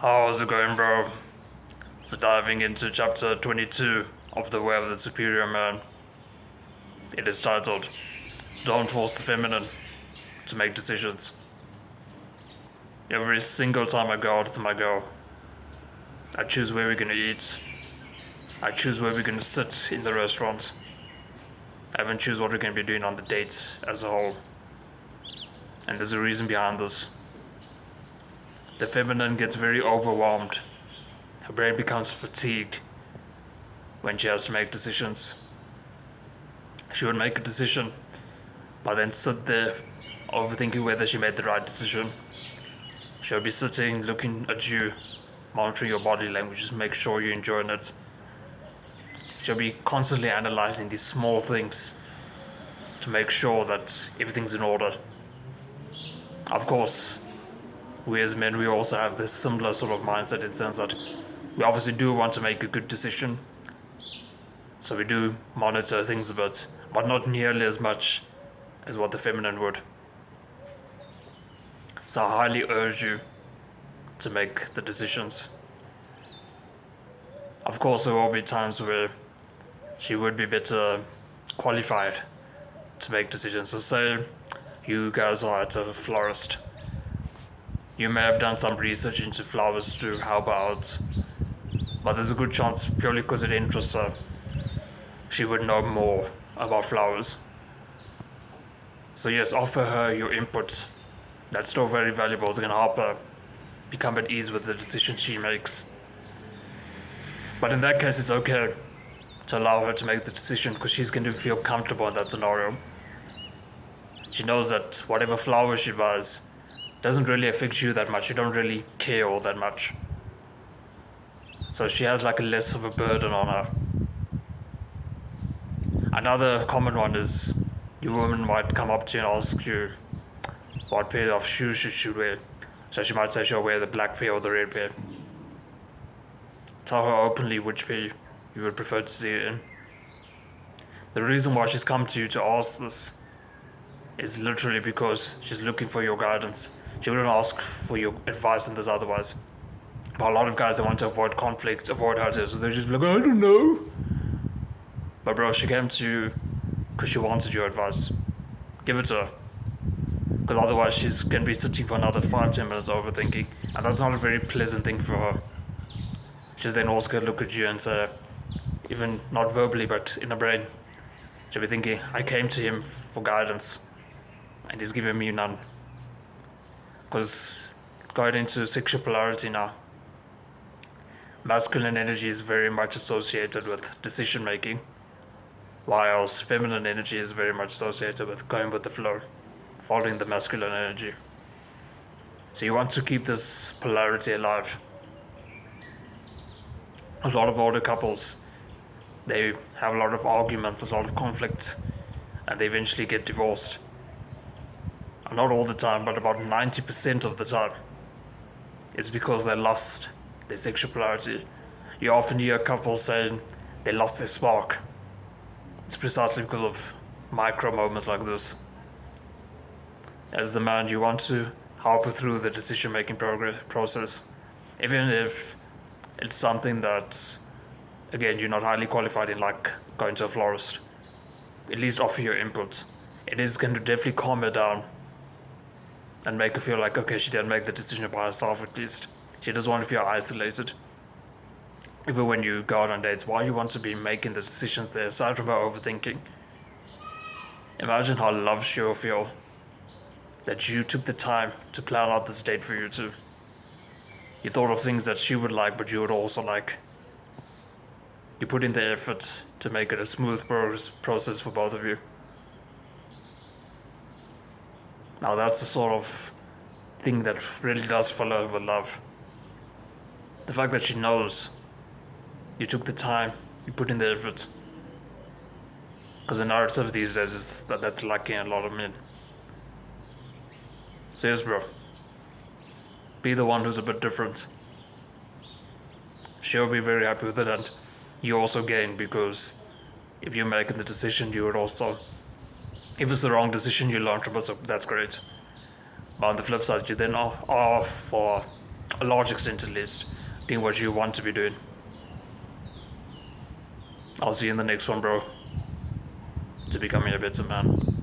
How's it going, bro? So diving into chapter 22 of The Way of the Superior Man. It is titled, Don't Force the Feminine to Make Decisions. Every single time I go out with my girl, I choose where we're gonna eat. I choose where we're gonna sit in the restaurant. I even choose what we're gonna be doing on the dates as a whole. And there's a reason behind this. The feminine gets very overwhelmed. Her brain becomes fatigued when she has to make decisions. She would make a decision, but then sit there overthinking whether she made the right decision. She'll be sitting, looking at you, monitoring your body language, just make sure you're enjoying it. She'll be constantly analyzing these small things to make sure that everything's in order. Of course, we as men, we also have this similar sort of mindset in the sense that we obviously do want to make a good decision. So we do monitor things a bit, but not nearly as much as what the feminine would. So I highly urge you to make the decisions. Of course, there will be times where she would be better qualified to make decisions. So say you guys are at a florist. You may have done some research into flowers to help out, but there's a good chance, purely because it interests her, she would know more about flowers. So yes, offer her your input. That's still very valuable. It's going to help her become at ease with the decision she makes. But in that case, it's okay to allow her to make the decision because she's going to feel comfortable in that scenario. She knows that whatever flower she buys doesn't really affect you that much. You don't really care all that much. So she has like a less of a burden on her. Another common one is your woman might come up to you and ask you what pair of shoes she should wear. So she might say she'll wear the black pair or the red pair. Tell her openly which pair you would prefer to see it in. The reason why she's come to you to ask this is literally because she's looking for your guidance. She wouldn't ask for your advice on this otherwise. But a lot of guys, they want to avoid conflict, avoid hurt, so they just be like, I don't know. But bro, she came to you because she wanted your advice. Give it to her. Because otherwise she's going to be sitting for another 5-10 minutes overthinking. And that's not a very pleasant thing for her. She's then also going to look at you and say, even not verbally, but in her brain, she'll be thinking, I came to him for guidance and he's giving me none. Because going into sexual polarity now, masculine energy is very much associated with decision making, whilst feminine energy is very much associated with going with the flow, following the masculine energy. So you want to keep this polarity alive. A lot of older couples, they have a lot of arguments, a lot of conflict, and they eventually get divorced. Not all the time, but about 90% of the time, it's because they lost their sexual polarity. You often hear couples saying they lost their spark. It's precisely because of micro moments like this. As the man, you want to help her through the decision-making process, even if it's something that, again, you're not highly qualified in, like going to a florist. At least offer your input. It is going to definitely calm her down and make her feel like, okay, she didn't make the decision by herself at least. She doesn't want to feel isolated. Even when you go out on dates, why you want to be making the decisions there, aside from her overthinking? Imagine how loved she'll feel that you took the time to plan out this date for you two. You thought of things that she would like, but you would also like. You put in the effort to make it a smooth process for both of you. Now that's the sort of thing that really does follow with love. The fact that she knows you took the time, you put in the effort. Because the narrative these days is that that's lacking a lot of men. So yes, bro. Be the one who's a bit different. She'll be very happy with it, and you also gain, because if you're making the decision, you would also, if it's the wrong decision, you learn from it, so that's great. But on the flip side, you then are for a large extent at least, doing what you want to be doing. I'll see you in the next one, bro. To becoming a better man.